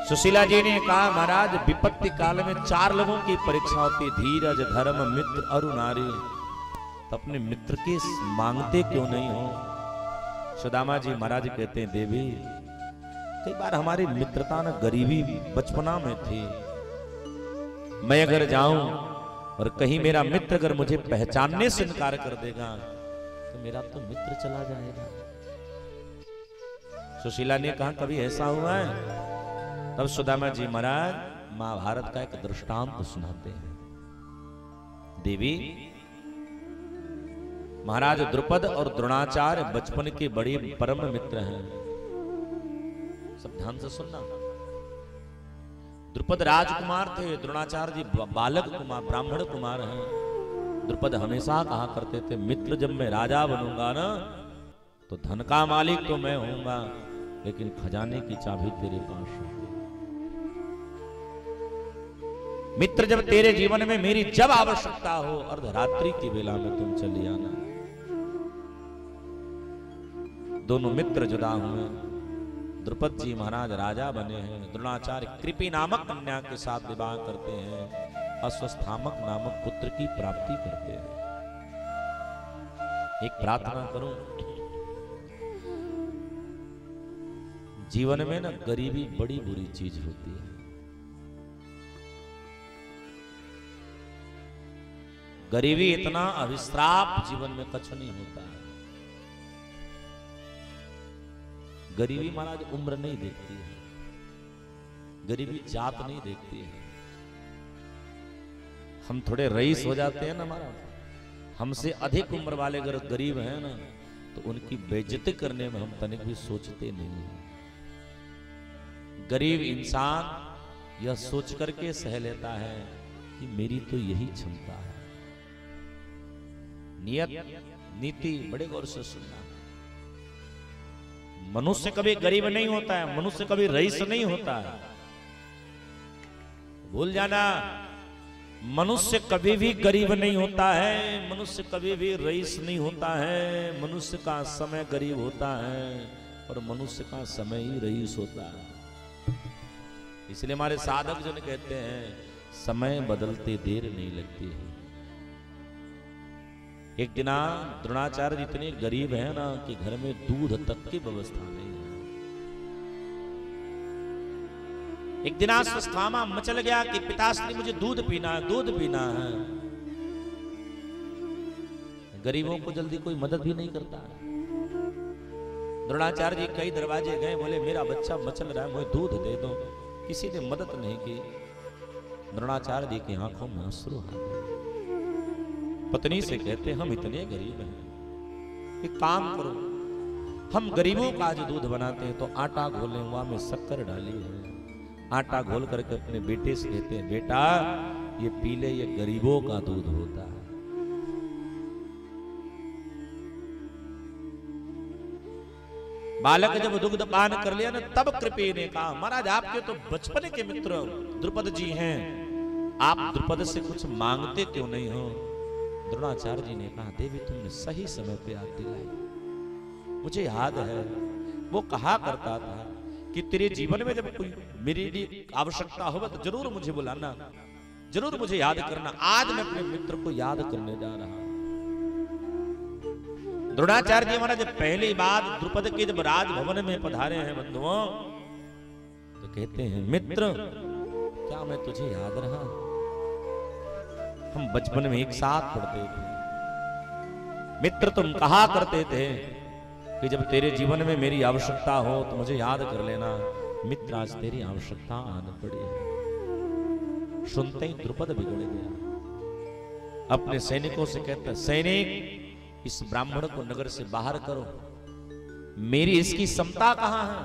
सुशीला जी ने कहा महाराज विपत्ति काल में 4 लोगों की परीक्षा होती, धीरज, धर्म, मित्र और नारी। तो अपने मित्र के मांगते क्यों नहीं हो? सुदामा जी महाराज कहते हैं देवी कई बार हमारी मित्रता न गरीबी बचपना में थी। मैं अगर जाऊं और कहीं मेरा मित्र अगर मुझे पहचानने से इनकार कर देगा तो मेरा तो मित्र चला जाएगा। सुशीला ने कहा कभी ऐसा हुआ है? तब सुदामा जी महाराज महाभारत का एक दृष्टांत सुनाते हैं। देवी महाराज द्रुपद और द्रोणाचार्य बचपन के बड़े परम मित्र हैं। सब ध्यान से सुनना। द्रुपद राजकुमार थे, द्रोणाचार्य जी बालक कुमार ब्राह्मण कुमार हैं। द्रुपद हमेशा कहा करते थे मित्र जब मैं राजा बनूंगा ना तो धन का मालिक तो मैं होऊंगा, लेकिन खजाने की चाबी तेरे पास होगी। मित्र जब तेरे जीवन में मेरी जब आवश्यकता हो अर्धरात्रि की बेला में तुम चली आना। दोनों मित्र जुदा हुए। द्रुपद जी महाराज राजा बने हैं। द्रोणाचार्य कृपि नामक कन्या के साथ विवाह करते हैं। अश्वस्थामक नामक पुत्र की प्राप्ति करते हैं। एक प्रार्थना करूं, जीवन में ना गरीबी बड़ी बुरी चीज होती है। गरीबी इतना अभिश्राप जीवन में कछु नहीं होता है। गरीबी महाराज उम्र नहीं देखती है, गरीबी जात नहीं देखती है। हम थोड़े रईस हो जाते हैं ना महाराज, हमसे अधिक उम्र वाले अगर गरीब हैं ना तो उनकी बेइज्जती करने में हम तनिक भी सोचते नहीं हैं। गरीब इंसान यह सोच करके सह लेता है कि मेरी तो यही क्षमता है। नियत नीति बड़े गौर से सुनना। मनुष्य कभी गरीब नहीं होता है, मनुष्य कभी रईस नहीं होता है। भूल जाना, मनुष्य कभी भी गरीब नहीं होता है, मनुष्य कभी भी रईस नहीं होता है। मनुष्य का समय गरीब होता है और मनुष्य का समय ही रईस होता है। इसलिए हमारे साधक जन कहते हैं समय बदलते देर नहीं लगती है। एक दिन द्रोणाचार्य इतने गरीब है ना कि घर में दूध तक की व्यवस्था नहीं है। एक दिन अवस्थामा मचल गया कि पिताश्री मुझे दूध पीना है, दूध पीना है। गरीबों को जल्दी कोई मदद भी नहीं करता है। द्रोणाचार्य जी कई दरवाजे गए, बोले मेरा बच्चा मचल रहा है, मुझे दूध दे दो। किसी ने मदद नहीं की। द्रोणाचार्य जी की आंखों में अश्रु आ गए। पत्नी से कहते हम इतने गरीब हैं, एक काम करो, हम गरीबों का आज दूध बनाते हैं तो आटा घोले हुआ में शक्कर डाली है। आटा घोल करके अपने बेटे से कहते हैं बेटा ये पी ले, ये गरीबों का दूध होता है। बालक जब दुग्ध पान कर लिया ना तब कृपी ने कहा महाराज आपके तो बचपन के मित्र द्रुपद जी हैं, आप द्रुपद से कुछ मांगते क्यों नहीं हो? द्रोणाचार्य जी ने कहा देवी तुमने सही समय पे याद दिलाई। मुझे याद है वो कहा करता था कि तेरे जीवन में जब कोई मेरे लिए आवश्यकता हो तो जरूर मुझे बुलाना, जरूर मुझे याद करना। आज मैं अपने मित्र को याद करने जा रहा हूं। द्रोणाचार्य जी महाराज पहली बार द्रुपद के जब राजभवन में पधारे हैं बंधुओं तो कहते हैं मित्र क्या मैं तुझे याद रहा? हम बचपन में एक साथ पढ़ते थे। मित्र तुम कहा करते थे कि जब तेरे जीवन में मेरी आवश्यकता हो तो मुझे याद कर लेना। मित्र आज तेरी आवश्यकता आने पड़ी है। सुनते ही द्रुपद बिगड़ गया। अपने सैनिकों से कहता सैनिक इस ब्राह्मण को नगर से बाहर करो। मेरी इसकी क्षमता कहां है?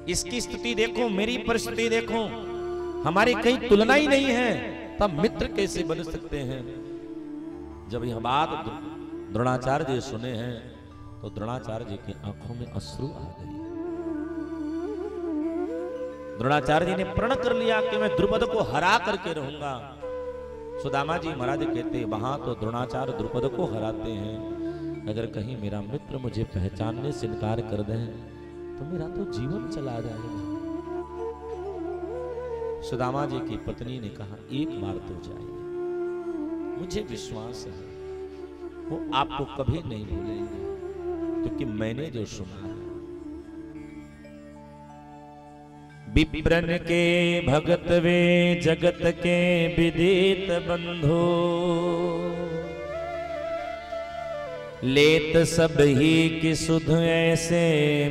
इसकी स्थिति देखो, मेरी परिस्थिति देखो, हमारी कहीं तुलना ही नहीं है, तब मित्र कैसे बन सकते हैं? जब यह बात द्रोणाचार्य जी सुने हैं तो द्रोणाचार्य जी की आंखों में अश्रु आ गए। द्रोणाचार्य जी ने प्रण कर लिया कि मैं द्रुपद को हरा करके रहूंगा। सुदामा जी महाराज कहते वहां तो द्रोणाचार्य द्रुपद को हराते हैं, अगर कहीं मेरा मित्र मुझे पहचानने से इनकार कर दे तो मेरा तो जीवन चला जाएगा। सुदामा जी की पत्नी ने कहा एक बार तो जाइए, मुझे विश्वास है वो आपको कभी नहीं भूलेंगे, क्योंकि मैंने जो सुना है। विप्रन के भगत वे जगत के विदित बंधु, लेत सब ही की सुध ऐसे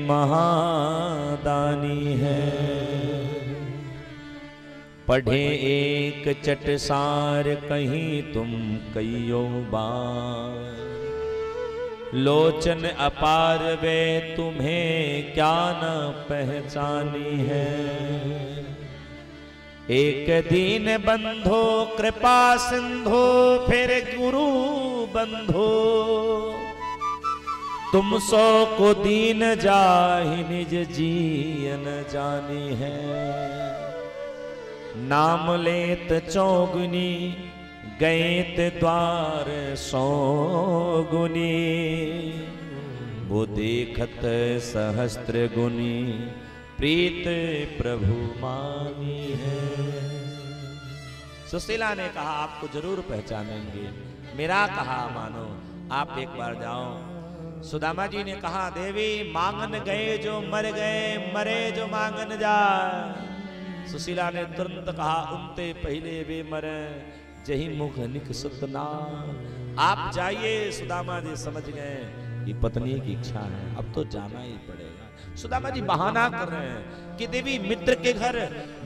महादानी है। पढ़े एक चटसार कहीं तुम कईयों बार, लोचन अपार वे तुम्हें क्या न पहचानी है। एक दीन बंधो कृपा सिंधु फिर गुरु बंधो, तुम सो को दीन जाहि निज जीवन जानी है। नाम लेत चौगुनी गएत द्वार सौगुनी, वो देखत सहस्त्र गुनी प्रीत प्रभु मानी है। सुशीला ने कहा आपको जरूर पहचानेंगे, मेरा कहा मानो, आप एक बार जाओ। सुदामा जी ने कहा देवी मांगन गए जो मर गए, मरे जो मांगन जाए। सुशीला ने तुरंत कहा उनते पहले वे मरे, जही मुख निक सतना। आप जाइए। सुदामा जी समझ गए कि पत्नी की इच्छा है, अब तो जाना ही पड़ेगा। सुदामा जी बहाना कर रहे हैं कि देवी मित्र के घर,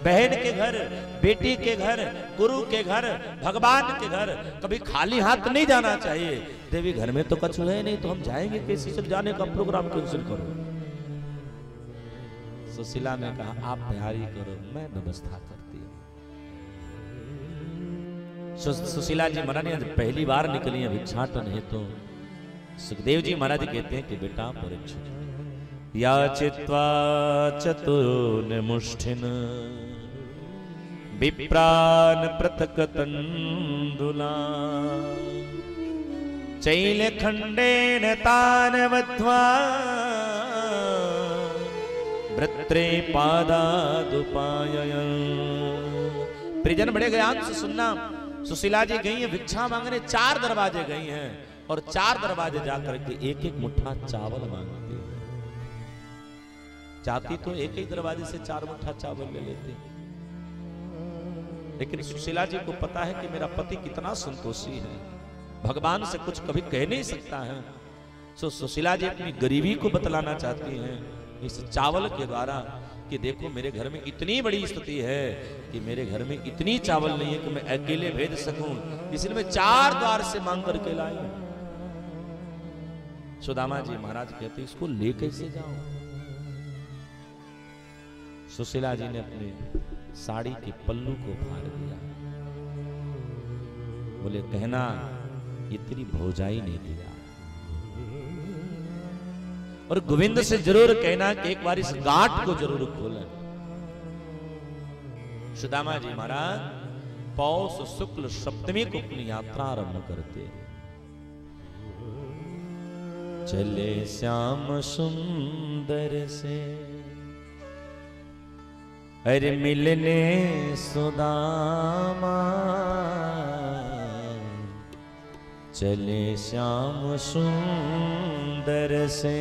बहन के घर, बेटी के घर, गुरु के घर, भगवान के घर कभी खाली हाथ नहीं जाना चाहिए। देवी घर में तो कछु है नहीं, तो हम जाएंगे कैसे? सिर्फ जाने का प्रोग्राम कैंसिल करो। सुशीला ने कहा आप तैयारी करो, मैं व्यवस्था करती हूँ। सुशीला जी महाराज ने पहली बार निकली है भिक्षाटन है, तो सुखदेव जी महाराज कहते हैं कि बेटा परीक्षित याचित्वा चतुर्न मुष्ठिन विप्रान पृथक तंदुला, चैल खंडेन तान वध्वा वृत्रे पादादुपाययन्। परिजन बड़े ज्ञान से सुनना, सुशीला जी गई है भिक्षा मांगने, 4 दरवाजे गई हैं और 4 दरवाजे जाकर के एक एक मुट्ठा चावल मांगती है। चाहती तो एक एक दरवाजे से 4 मुट्ठा चावल ले लेती, लेकिन सुशीला जी को पता है कि मेरा पति कितना संतोषी है, भगवान से कुछ कभी कह नहीं सकता है। सो सुशीला जी अपनी गरीबी को बतलाना चाहती हैं इस चावल के द्वारा कि देखो मेरे घर में इतनी बड़ी स्थिति है कि मेरे घर में इतनी चावल नहीं है कि मैं अकेले भेज सकूं, इसलिए मैं 4 द्वार से मांग करके लाई। सुदामा जी महाराज कहते इसको ले कैसे जाऊं? सुशीला जी ने अपने साड़ी के पल्लू को फाड़ दिया, बोले कहना ये तेरी भौजाई ने दिया, और गोविंद से जरूर कहना कि एक बार इस गांठ को जरूर खोलें। सुदामा जी महाराज पौष शुक्ल सप्तमी को अपनी यात्रा आरंभ करते, चले श्याम सुंदर से अरे मिलने सुदामा, चले श्याम सुंदर से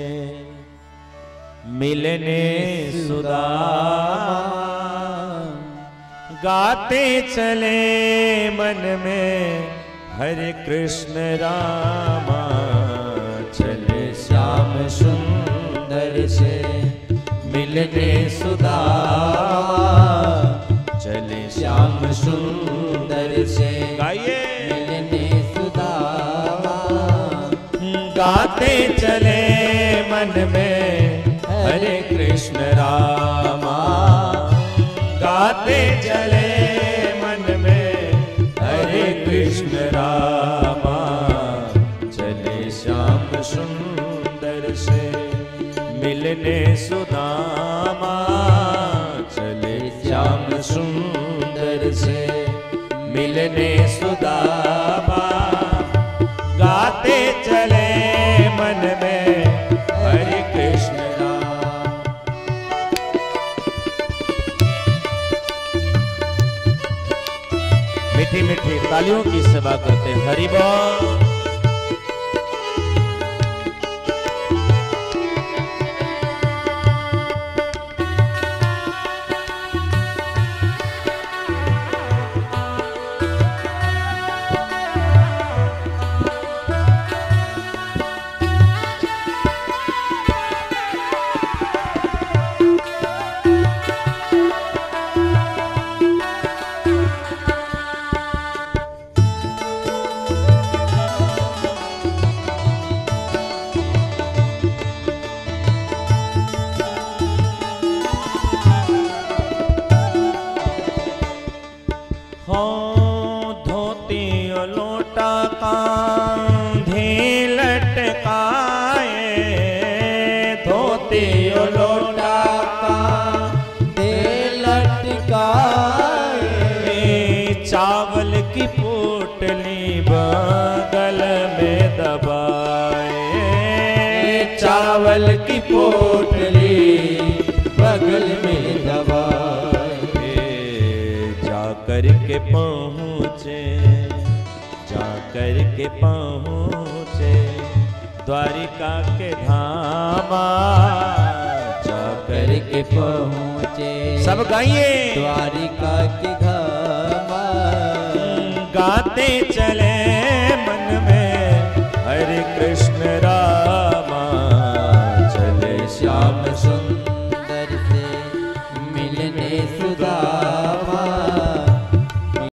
मिलने सुदामा, गाते चले मन में हरे कृष्ण रामा। चले श्याम सुंदर से मिलने सुदामा, चले श्याम सुंदर से गाइए गाते चले मन में हरे कृष्ण रामा, गाते चले मन में हरे कृष्ण रामा। चले श्याम सुंदर से मिलने सुदामा, चले श्याम सुंदर से मिलने सुदामा, गाते चले मन में हरे कृष्ण राम। ब्रजवालियों की सेवा करते हैं। हरि बोल। चावल की पोटली बगल में दबाए, चावल की पोटली बगल में दबाए। जाकर के पहुँचे, जाकर के पहुँचे द्वारिका के धामा, जाकर के पहुँचे सब गाइए द्वारिका के धामा। गाते चले